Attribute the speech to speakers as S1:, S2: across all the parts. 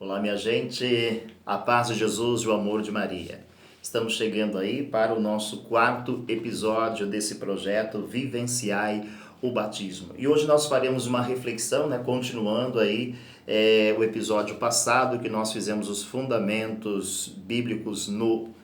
S1: Olá, minha gente, a paz de Jesus e o amor de Maria. Estamos chegando aí para o nosso quarto episódio desse projeto Vivenciai o Batismo. E hoje nós faremos uma reflexão, continuando aí o episódio passado, que nós fizemos os fundamentos bíblicos no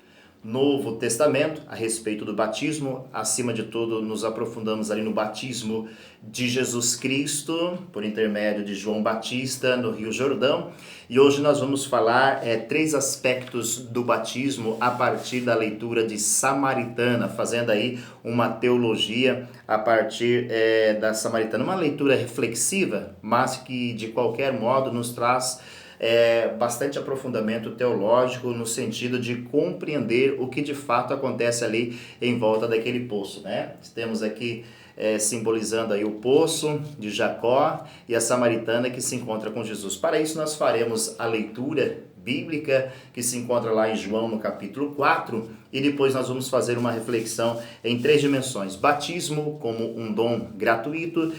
S1: Novo Testamento a respeito do batismo. Acima de tudo, nos aprofundamos ali no batismo de Jesus Cristo, por intermédio de João Batista, no Rio Jordão. E hoje nós vamos falar três aspectos do batismo a partir da leitura de Samaritana, fazendo aí uma teologia a partir da Samaritana. Uma leitura reflexiva, mas que de qualquer modo nos traz bastante aprofundamento teológico no sentido de compreender o que de fato acontece ali em volta daquele poço, Temos aqui simbolizando aí o poço de Jacó e a samaritana que se encontra com Jesus. Para isso nós faremos a leitura bíblica que se encontra lá em João no capítulo 4 e depois nós vamos fazer uma reflexão em três dimensões: batismo como um dom gratuito,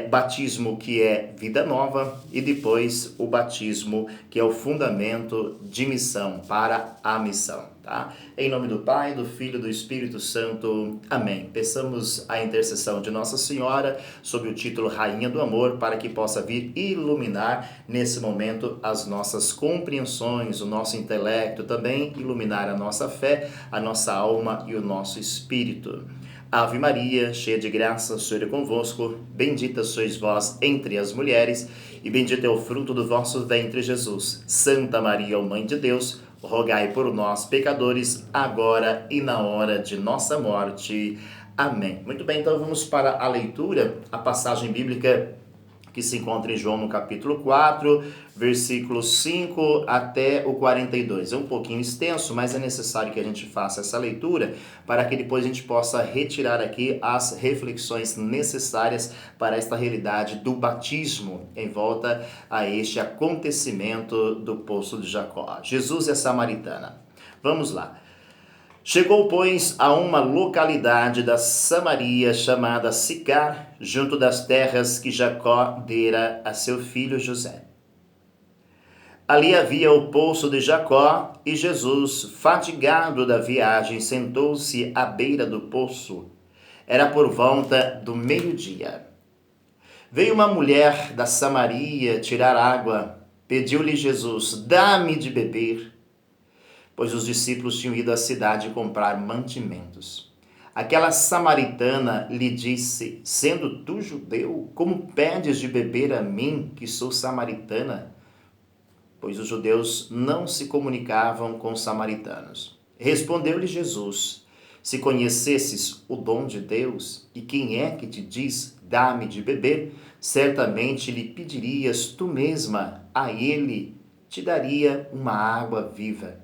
S1: batismo que é vida nova e depois o batismo que é o fundamento de missão para a missão, tá? Em nome do Pai, do Filho e do Espírito Santo. Amém. Peçamos a intercessão de Nossa Senhora sob o título Rainha do Amor para que possa vir iluminar nesse momento as nossas compreensões, o nosso intelecto, também iluminar a nossa fé, a nossa alma e o nosso espírito. Ave Maria, cheia de graça, o Senhor é convosco, bendita sois vós entre as mulheres, e bendito é o fruto do vosso ventre, Jesus. Santa Maria, Mãe de Deus, rogai por nós, pecadores, agora e na hora de nossa morte. Amém. Muito bem, então vamos para a leitura, a passagem bíblica que se encontra em João no capítulo 4, versículos 5 até o 42. É um pouquinho extenso, mas é necessário que a gente faça essa leitura para que depois a gente possa retirar aqui as reflexões necessárias para esta realidade do batismo em volta a este acontecimento do poço de Jacó. Jesus e a samaritana. Vamos lá. Chegou, pois, a uma localidade da Samaria chamada Sicar, junto das terras que Jacó dera a seu filho José. Ali havia o poço de Jacó, e Jesus, fatigado da viagem, sentou-se à beira do poço. Era por volta do meio-dia. Veio uma mulher da Samaria tirar água. Pediu-lhe Jesus: dá-me de beber. Pois os discípulos tinham ido à cidade comprar mantimentos. Aquela samaritana lhe disse: sendo tu judeu, como pedes de beber a mim, que sou samaritana? Pois os judeus não se comunicavam com os samaritanos. Respondeu-lhe Jesus: se conhecesses o dom de Deus, e quem é que te diz, dá-me de beber, certamente lhe pedirias tu mesma, a ele te daria uma água viva.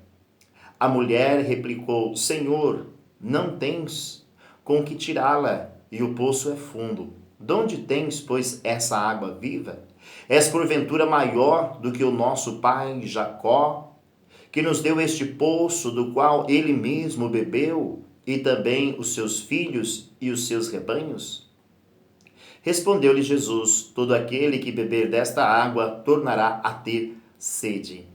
S1: A mulher replicou: Senhor, não tens com que tirá-la, e o poço é fundo. De onde tens, pois, essa água viva? És porventura maior do que o nosso pai Jacó, que nos deu este poço, do qual ele mesmo bebeu, e também os seus filhos e os seus rebanhos? Respondeu-lhe Jesus: todo aquele que beber desta água tornará a ter sede.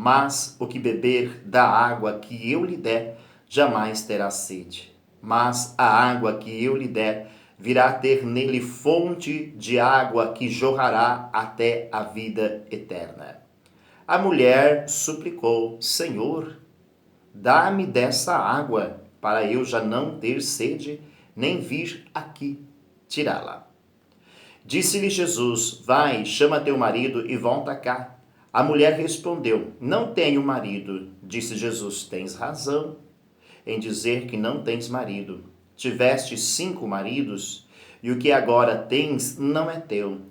S1: Mas o que beber da água que eu lhe der, jamais terá sede. Mas a água que eu lhe der, virá ter nele fonte de água que jorrará até a vida eterna. A mulher suplicou: Senhor, dá-me dessa água, para eu já não ter sede, nem vir aqui tirá-la. Disse-lhe Jesus: vai, chama teu marido e volta cá. A mulher respondeu: não tenho marido. Disse Jesus: tens razão em dizer que não tens marido. Tiveste 5 maridos, e o que agora tens não é teu.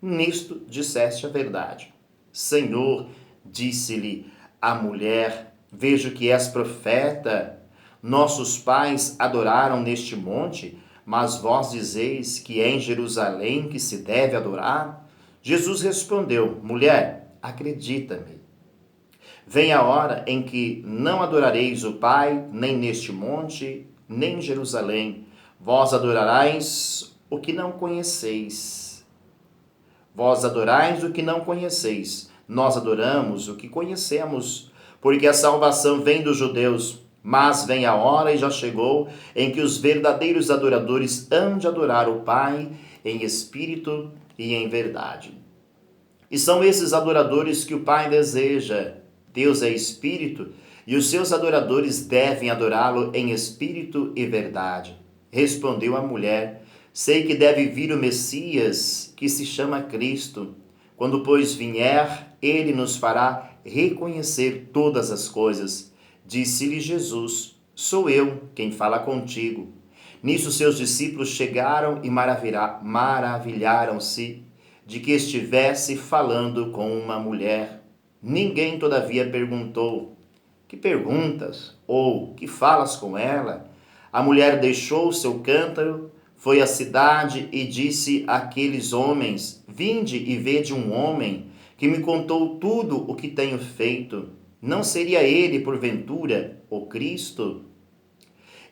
S1: Nisto disseste a verdade. Senhor, disse-lhe a mulher, vejo que és profeta. Nossos pais adoraram neste monte, mas vós dizeis que é em Jerusalém que se deve adorar? Jesus respondeu: mulher, acredita-me, vem a hora em que não adorareis o Pai, nem neste monte, nem em Jerusalém. Vós adorareis o que não conheceis. Vós adorais o que não conheceis. nós adoramos o que conhecemos, porque a salvação vem dos judeus. Mas vem a hora, e já chegou, em que os verdadeiros adoradores hão de adorar o Pai em espírito e em verdade. E são esses adoradores que o Pai deseja. Deus é espírito, e os seus adoradores devem adorá-lo em espírito e verdade. Respondeu a mulher: sei que deve vir o Messias, que se chama Cristo. Quando, pois, vier, ele nos fará reconhecer todas as coisas. Disse-lhe Jesus: sou eu quem fala contigo. Nisso seus discípulos chegaram e maravilharam-se de que estivesse falando com uma mulher. Ninguém, todavia, perguntou: que perguntas? Ou que falas com ela? A mulher deixou o seu cântaro, foi à cidade e disse àqueles homens: vinde e vede um homem que me contou tudo o que tenho feito. Não seria ele, porventura, o Cristo?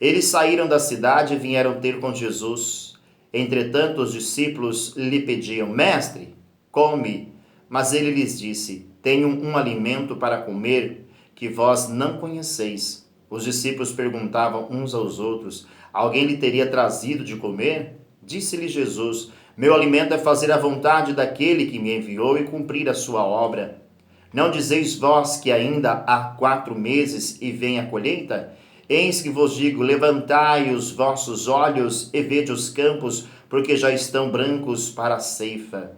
S1: Eles saíram da cidade e vieram ter com Jesus. Entretanto, os discípulos lhe pediam: mestre, come. Mas ele lhes disse: tenho um alimento para comer que vós não conheceis. Os discípulos perguntavam uns aos outros: alguém lhe teria trazido de comer? Disse-lhe Jesus: meu alimento é fazer a vontade daquele que me enviou e cumprir a sua obra. Não dizeis vós que ainda há 4 meses e vem a colheita? Eis que vos digo: levantai os vossos olhos e vede os campos, porque já estão brancos para a ceifa.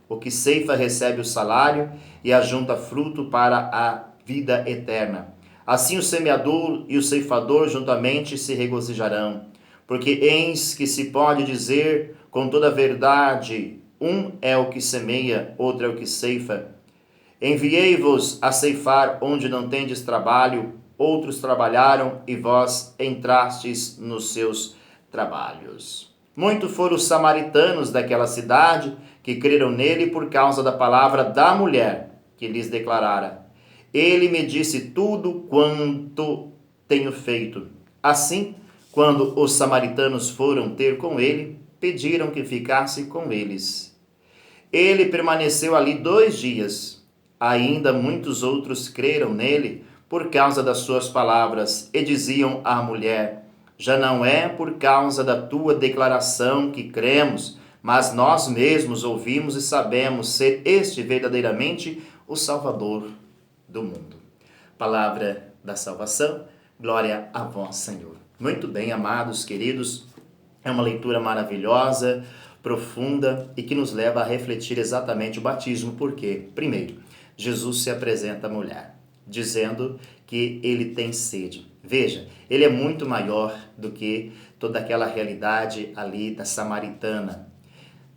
S1: O que ceifa recebe o salário e ajunta fruto para a vida eterna. Assim o semeador e o ceifador juntamente se regozijarão, porque eis que se pode dizer com toda a verdade: um é o que semeia, outro é o que ceifa. Enviei-vos a ceifar onde não tendes trabalho, outros trabalharam e vós entrastes nos seus trabalhos. Muitos foram os samaritanos daquela cidade que creram nele por causa da palavra da mulher que lhes declarara: ele me disse tudo quanto tenho feito. Assim, quando os samaritanos foram ter com ele, pediram que ficasse com eles. Ele permaneceu ali 2 dias. Ainda muitos outros creram nele por causa das suas palavras e diziam à mulher: já não é por causa da tua declaração que cremos, mas nós mesmos ouvimos e sabemos ser este verdadeiramente o Salvador do mundo. Palavra da salvação, glória a vós, Senhor. Muito bem, amados, queridos, é uma leitura maravilhosa, profunda e que nos leva a refletir exatamente o batismo. Por quê? Primeiro, Jesus se apresenta à mulher, dizendo que ele tem sede. Veja, ele é muito maior do que toda aquela realidade ali da samaritana,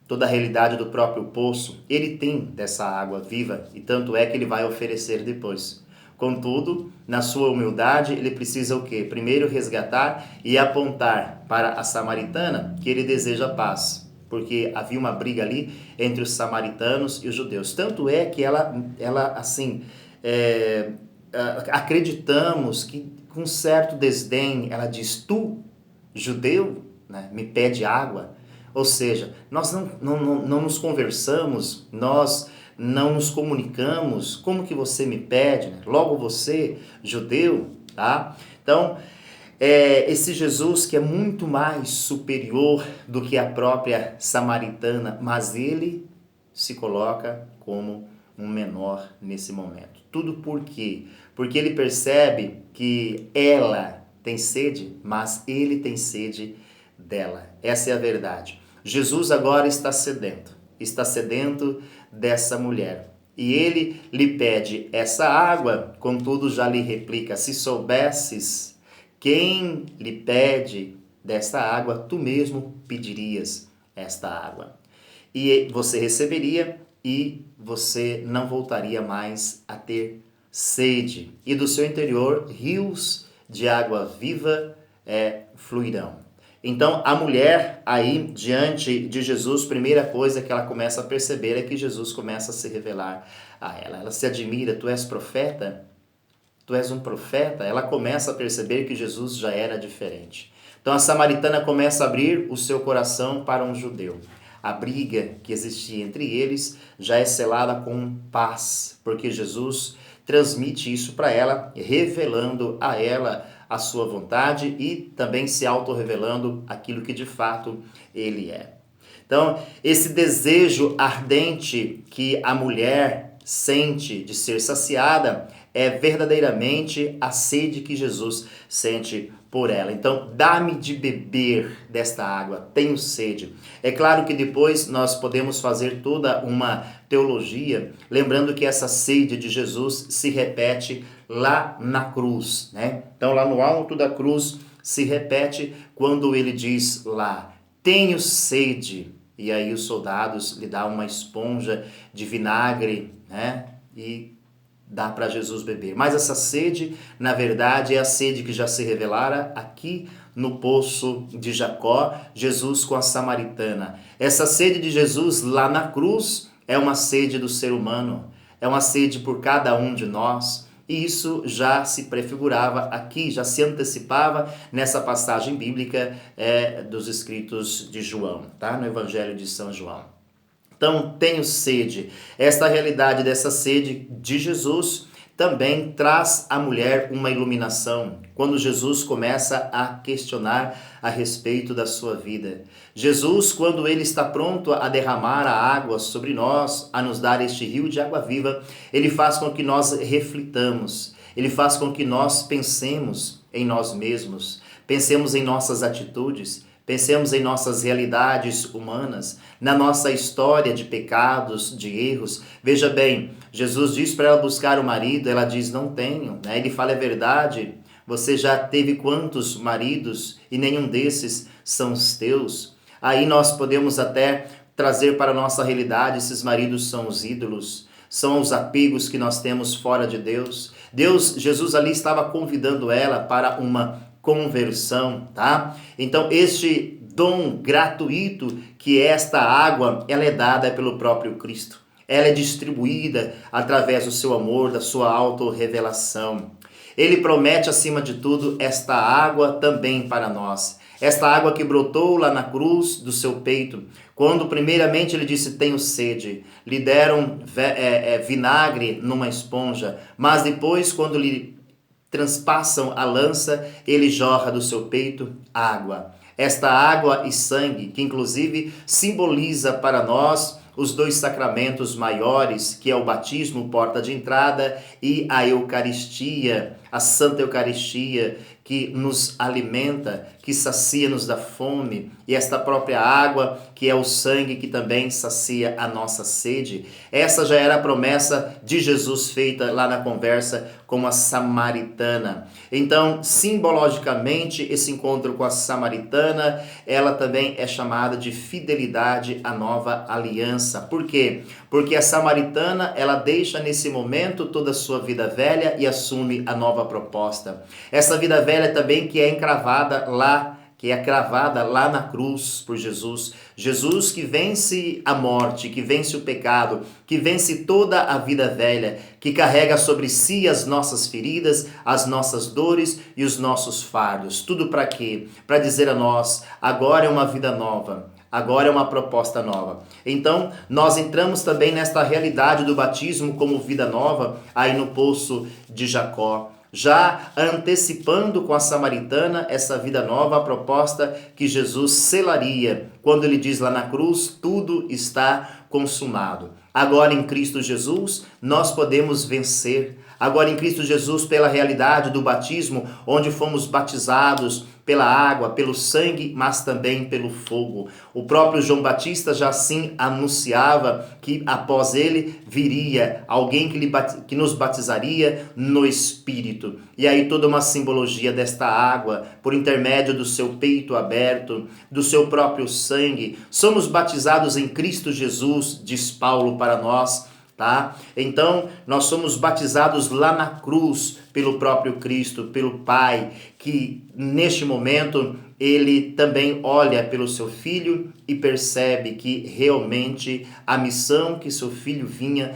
S1: toda a realidade do próprio poço. Ele tem dessa água viva e tanto é que ele vai oferecer depois. Contudo, na sua humildade, ele precisa o quê? Primeiro resgatar e apontar para a samaritana que ele deseja paz, porque havia uma briga ali entre os samaritanos e os judeus. Tanto é que ela assim, acreditamos que com certo desdém, ela diz: tu, judeu, né, me pede água. Ou seja, nós não nos conversamos, nós não nos comunicamos. Como que você me pede? Né? Logo você, judeu, tá? Então, esse Jesus que é muito mais superior do que a própria samaritana, mas ele se coloca como um menor nesse momento. Tudo por quê? Porque ele percebe que ela tem sede, mas ele tem sede dela. Essa é a verdade. Jesus agora está sedento dessa mulher. E ele lhe pede essa água, contudo já lhe replica: se soubesses quem lhe pede desta água, tu mesmo pedirias esta água. E você receberia e você não voltaria mais a ter sede. E do seu interior, rios de água viva fluirão. Então, a mulher aí, diante de Jesus, primeira coisa que ela começa a perceber é que Jesus começa a se revelar a ela. Ela se admira: tu és profeta? Tu és um profeta? Ela começa a perceber que Jesus já era diferente. Então, a samaritana começa a abrir o seu coração para um judeu. A briga que existia entre eles já é selada com paz, porque Jesus transmite isso para ela, revelando a ela a sua vontade e também se autorrevelando aquilo que de fato ele é. Então, esse desejo ardente que a mulher sente de ser saciada é verdadeiramente a sede que Jesus sente por ela. Então, dá-me de beber desta água, tenho sede. É claro que depois nós podemos fazer toda uma teologia, lembrando que essa sede de Jesus se repete lá na cruz, né? Então, lá no alto da cruz se repete quando ele diz lá, tenho sede. E aí os soldados lhe dão uma esponja de vinagre, né? E dá para Jesus beber. Mas essa sede, na verdade, é a sede que já se revelara aqui no poço de Jacó, Jesus com a samaritana. Essa sede de Jesus lá na cruz é uma sede do ser humano, é uma sede por cada um de nós. E isso já se prefigurava aqui, já se antecipava nessa passagem bíblica dos escritos de João, tá? No Evangelho de São João. Então, tenho sede. Esta realidade dessa sede de Jesus também traz à mulher uma iluminação, quando Jesus começa a questionar a respeito da sua vida. Jesus, quando ele está pronto a derramar a água sobre nós, a nos dar este rio de água viva, ele faz com que nós reflitamos, ele faz com que nós pensemos em nós mesmos, pensemos em nossas atitudes, pensemos em nossas realidades humanas, na nossa história de pecados, de erros. Veja bem, Jesus diz para ela buscar o marido, ela diz, não tenho. Né? Ele fala, é verdade, você já teve quantos maridos e nenhum desses são os teus? Aí nós podemos até trazer para a nossa realidade, esses maridos são os ídolos, são os apegos que nós temos fora de Deus. Jesus ali estava convidando ela para uma conversão, tá? Então, este dom gratuito que é esta água, ela é dada pelo próprio Cristo. Ela é distribuída através do seu amor, da sua autorrevelação. Ele promete, acima de tudo, esta água também para nós. Esta água que brotou lá na cruz do seu peito, quando primeiramente ele disse, tenho sede, lhe deram vinagre numa esponja, mas depois, quando lhe transpassam a lança, ele jorra do seu peito água. Esta água e sangue, que inclusive simboliza para nós os dois sacramentos maiores, que é o batismo, porta de entrada, e a Eucaristia, a Santa Eucaristia, que nos alimenta, que sacia-nos da fome, e esta própria água, que é o sangue que também sacia a nossa sede. Essa já era a promessa de Jesus feita lá na conversa com a samaritana. Então, simbologicamente, esse encontro com a samaritana, ela também é chamada de fidelidade à nova aliança. Por quê? Porque a samaritana, ela deixa nesse momento toda a sua vida velha e assume a nova proposta. Essa vida velha também que é cravada lá na cruz por Jesus. Jesus que vence a morte, que vence o pecado, que vence toda a vida velha, que carrega sobre si as nossas feridas, as nossas dores e os nossos fardos. Tudo para quê? Para dizer a nós, agora é uma vida nova. Agora é uma proposta nova. Então, nós entramos também nesta realidade do batismo como vida nova, aí no poço de Jacó. Já antecipando com a samaritana essa vida nova, a proposta que Jesus selaria, quando ele diz lá na cruz, tudo está consumado. Agora em Cristo Jesus, nós podemos vencer. Agora em Cristo Jesus, pela realidade do batismo, onde fomos batizados pela água, pelo sangue, mas também pelo fogo. O próprio João Batista já assim anunciava que após ele viria alguém que nos batizaria no Espírito. E aí toda uma simbologia desta água, por intermédio do seu peito aberto, do seu próprio sangue. Somos batizados em Cristo Jesus, diz Paulo para nós. Tá? Então, nós somos batizados lá na cruz pelo próprio Cristo, pelo Pai, que neste momento ele também olha pelo seu filho e percebe que realmente a missão que seu filho vinha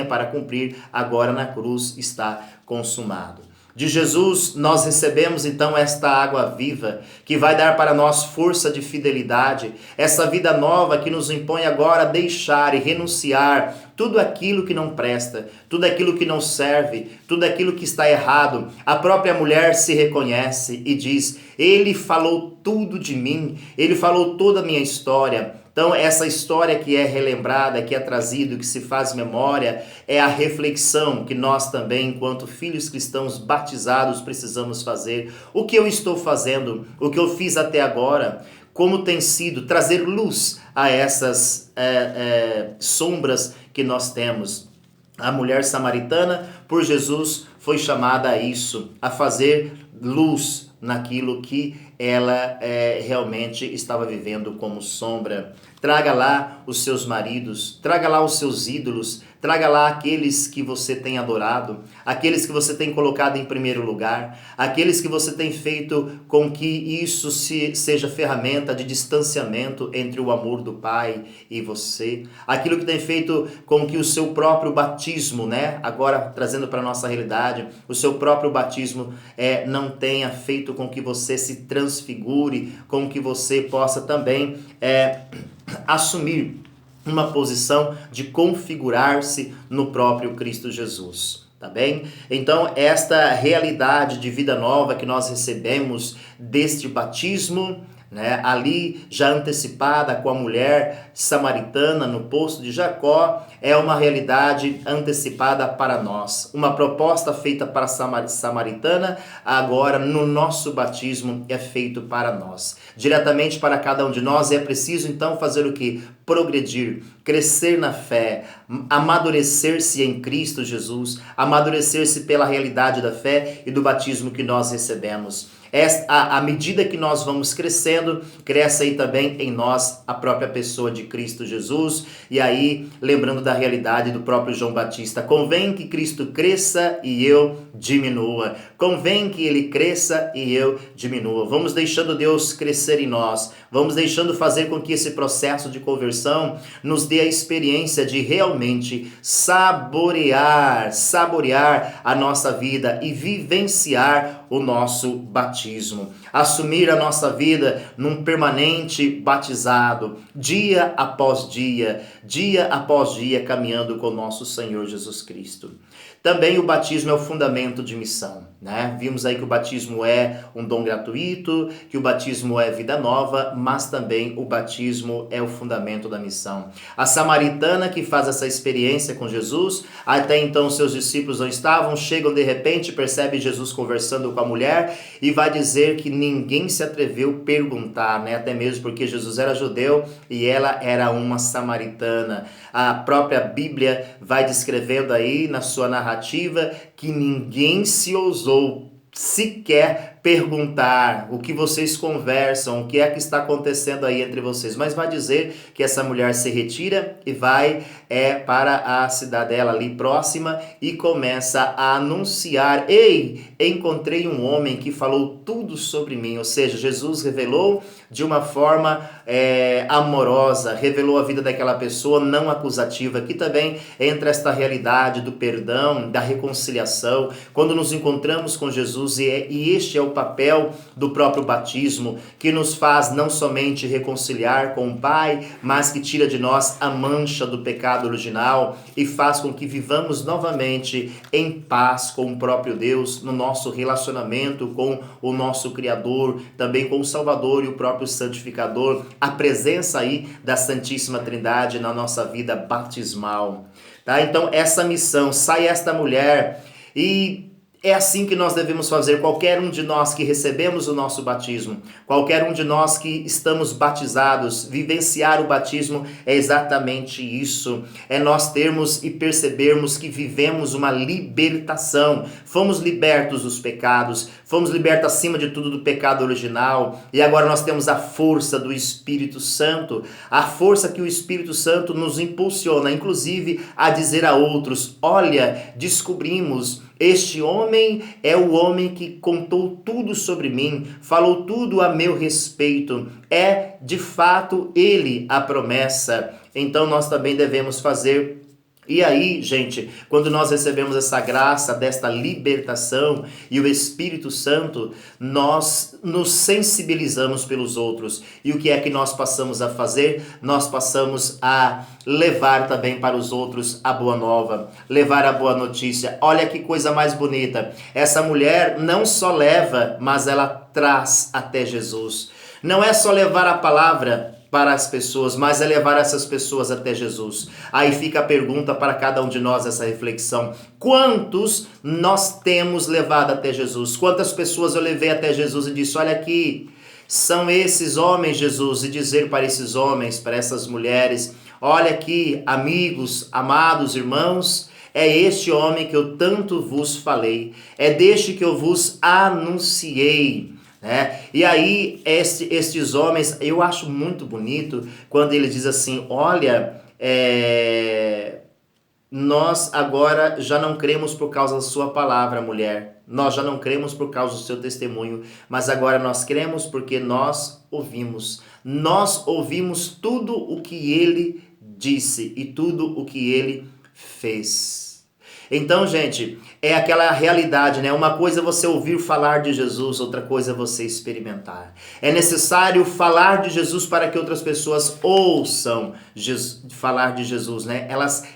S1: para cumprir agora na cruz está consumado. De Jesus nós recebemos então esta água viva, que vai dar para nós força de fidelidade, essa vida nova que nos impõe agora a deixar e renunciar tudo aquilo que não presta, tudo aquilo que não serve, tudo aquilo que está errado. A própria mulher se reconhece e diz: ele falou tudo de mim, ele falou toda a minha história. Então, essa história que é relembrada, que é trazida, que se faz memória, é a reflexão que nós também, enquanto filhos cristãos batizados, precisamos fazer. O que eu estou fazendo? O que eu fiz até agora? Como tem sido trazer luz a essas sombras que nós temos? A mulher samaritana, por Jesus, foi chamada a isso, a fazer luz naquilo que ela realmente estava vivendo como sombra. Traga lá os seus maridos, traga lá os seus ídolos, traga lá aqueles que você tem adorado, aqueles que você tem colocado em primeiro lugar, aqueles que você tem feito com que isso seja ferramenta de distanciamento entre o amor do Pai e você, aquilo que tem feito com que o seu próprio batismo, agora trazendo para a nossa realidade, o seu próprio batismo não tenha feito com que você se transfigure, com que você possa também assumir uma posição de configurar-se no próprio Cristo Jesus. Tá bem? Então, esta realidade de vida nova que nós recebemos deste batismo, ali já antecipada com a mulher samaritana no poço de Jacó, é uma realidade antecipada para nós. Uma proposta feita para a samaritana, agora no nosso batismo é feito para nós. Diretamente para cada um de nós é preciso então fazer o quê? Progredir, crescer na fé, amadurecer-se em Cristo Jesus, amadurecer-se pela realidade da fé e do batismo que nós recebemos. À medida que nós vamos crescendo, cresce aí também em nós a própria pessoa de Cristo Jesus. E aí, lembrando da realidade do próprio João Batista, convém que Cristo cresça e eu diminua. Convém que ele cresça e eu diminua. Vamos deixando Deus crescer em nós. Vamos deixando fazer com que esse processo de conversão nos dê a experiência de realmente saborear a nossa vida e vivenciar o nosso batismo. Assumir a nossa vida num permanente batizado, dia após dia, caminhando com o nosso Senhor Jesus Cristo. Também o batismo é o fundamento de missão, Vimos aí que o batismo é um dom gratuito, que o batismo é vida nova, mas também o batismo é o fundamento da missão. A samaritana que faz essa experiência com Jesus, até então seus discípulos não estavam, chegam de repente, percebe Jesus conversando com a mulher e vai dizer que ninguém se atreveu a perguntar, até mesmo porque Jesus era judeu e ela era uma samaritana. A própria Bíblia vai descrevendo aí na sua narrativa que ninguém se ousou sequer perguntar o que vocês conversam, o que é que está acontecendo aí entre vocês, mas vai dizer que essa mulher se retira e vai para a cidadela ali próxima e começa a anunciar: ei, encontrei um homem que falou tudo sobre mim. Ou seja, Jesus revelou de uma forma amorosa, revelou a vida daquela pessoa, não acusativa. Aqui também entra esta realidade do perdão, da reconciliação, quando nos encontramos com Jesus, e este é o papel do próprio batismo, que nos faz não somente reconciliar com o Pai, mas que tira de nós a mancha do pecado original e faz com que vivamos novamente em paz com o próprio Deus, no nosso relacionamento com o nosso Criador, também com o Salvador e o próprio Santificador, a presença aí da Santíssima Trindade na nossa vida batismal. Então essa missão, sai esta mulher, e é assim que nós devemos fazer, qualquer um de nós que recebemos o nosso batismo, qualquer um de nós que estamos batizados, vivenciar o batismo é exatamente isso, é nós termos e percebermos que vivemos uma libertação, fomos libertos dos pecados, fomos libertos acima de tudo do pecado original, e agora nós temos a força do Espírito Santo, a força que o Espírito Santo nos impulsiona, inclusive a dizer a outros: olha, descobrimos, este homem é o homem que contou tudo sobre mim, falou tudo a meu respeito, é de fato ele a promessa. Então nós também devemos fazer E aí, gente, quando nós recebemos essa graça desta libertação e o Espírito Santo, nós nos sensibilizamos pelos outros. E o que é que nós passamos a fazer? Nós passamos a levar também para os outros a boa nova, levar a boa notícia. Olha que coisa mais bonita. Essa mulher não só leva, mas ela traz até Jesus. Não é só levar a palavra para as pessoas, mas é levar essas pessoas até Jesus. Aí fica a pergunta para cada um de nós, essa reflexão: quantos nós temos levado até Jesus? Quantas pessoas eu levei até Jesus e disse: olha aqui, são esses homens, Jesus, e dizer para esses homens, para essas mulheres: olha aqui, amigos, amados irmãos, é este homem que eu tanto vos falei, é deste que eu vos anunciei. E aí, estes homens, eu acho muito bonito quando ele diz assim: olha, nós agora já não cremos por causa da sua palavra, mulher. Nós já não cremos por causa do seu testemunho, mas agora nós cremos porque nós ouvimos. Nós ouvimos tudo o que ele disse e tudo o que ele fez. Então, gente, é aquela realidade, né? Uma coisa é você ouvir falar de Jesus, outra coisa é você experimentar. É necessário falar de Jesus para que outras pessoas ouçam falar de Jesus, né?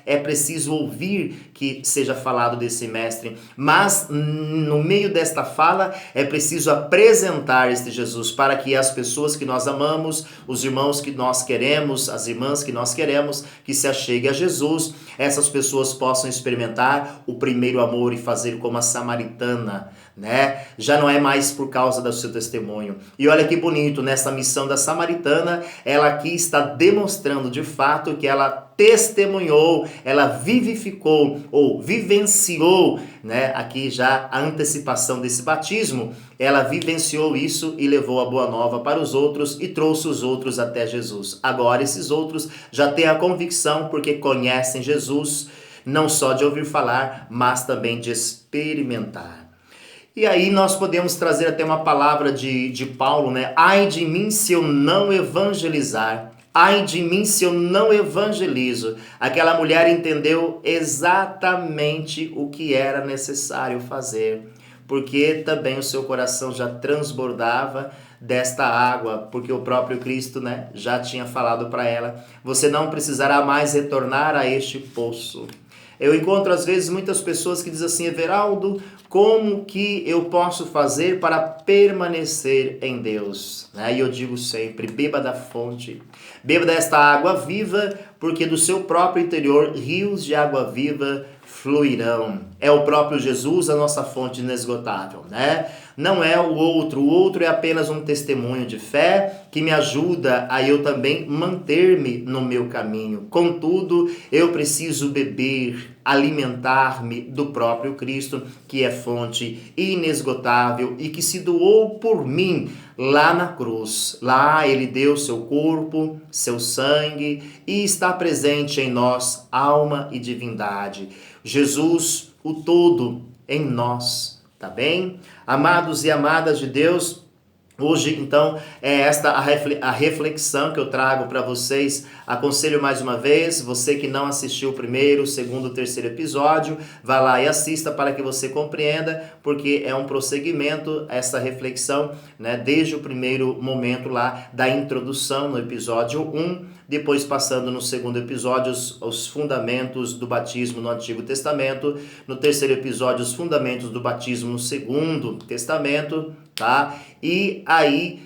S1: É preciso ouvir que seja falado desse mestre, mas no meio desta fala é preciso apresentar este Jesus para que as pessoas que nós amamos, os irmãos que nós queremos, as irmãs que nós queremos, que se achegue a Jesus, essas pessoas possam experimentar o primeiro amor e fazer como a samaritana, né? Já não é mais por causa do seu testemunho. E olha que bonito, nessa missão da samaritana, ela aqui está demonstrando de fato que ela testemunhou, ela vivificou ou vivenciou, né? Aqui já a antecipação desse batismo, ela vivenciou isso e levou a boa nova para os outros e trouxe os outros até Jesus. Agora esses outros já têm a convicção porque conhecem Jesus, não só de ouvir falar, mas também de experimentar. E aí nós podemos trazer até uma palavra de Paulo, né? Ai de mim se eu não evangelizar. Ai de mim se eu não evangelizo. Aquela mulher entendeu exatamente o que era necessário fazer, porque também o seu coração já transbordava desta água, porque o próprio Cristo, né, já tinha falado para ela: você não precisará mais retornar a este poço. Eu encontro às vezes muitas pessoas que dizem assim: Everaldo, como que eu posso fazer para permanecer em Deus? E eu digo sempre: beba da fonte, beba desta água viva, porque do seu próprio interior rios de água viva fluirão. É o próprio Jesus a nossa fonte inesgotável, né? Não é o outro é apenas um testemunho de fé que me ajuda a eu também manter-me no meu caminho. Contudo, eu preciso beber, alimentar-me do próprio Cristo, que é fonte inesgotável e que se doou por mim lá na cruz. Lá ele deu seu corpo, seu sangue e está presente em nós, alma e divindade. Jesus, o todo em nós, tá bem? Amados e amadas de Deus, hoje, então, é esta a reflexão que eu trago para vocês. Aconselho mais uma vez, você que não assistiu o primeiro, o segundo, o terceiro episódio, vá lá e assista para que você compreenda, porque é um prosseguimento essa reflexão, né, desde o primeiro momento lá da introdução no episódio 1, depois passando no segundo episódio os fundamentos do batismo no Antigo Testamento, no terceiro episódio os fundamentos do batismo no Segundo Testamento, tá? E aí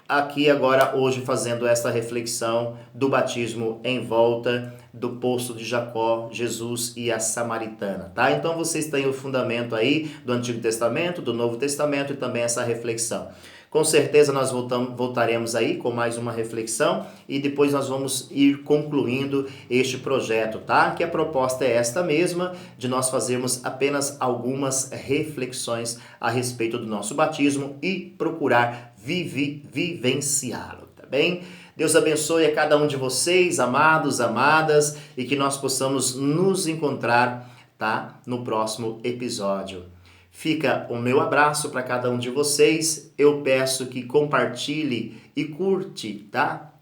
S1: aqui agora hoje fazendo essa reflexão do batismo em volta do poço de Jacó, Jesus e a samaritana, tá? Então vocês têm o fundamento aí do Antigo Testamento, do Novo Testamento e também essa reflexão. Com certeza nós voltaremos aí com mais uma reflexão e depois nós vamos ir concluindo este projeto, tá? Que a proposta é esta mesma, de nós fazermos apenas algumas reflexões a respeito do nosso batismo e procurar vivenciá-lo, tá bem? Deus abençoe a cada um de vocês, amados, amadas, e que nós possamos nos encontrar, tá? No próximo episódio. Fica o meu abraço para cada um de vocês. Eu peço que compartilhe e curte, tá?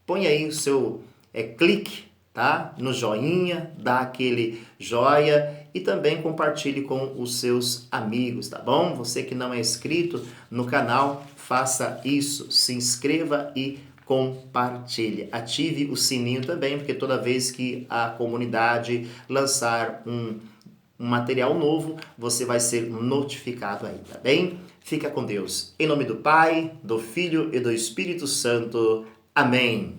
S1: Põe aí o seu clique tá? No joinha, dá aquele joia e também compartilhe com os seus amigos, tá bom? Você que não é inscrito no canal, faça isso, se inscreva e compartilhe. Ative o sininho também, porque toda vez que a comunidade lançar um material novo, você vai ser notificado aí, tá bem? Fica com Deus. Em nome do Pai, do Filho e do Espírito Santo. Amém.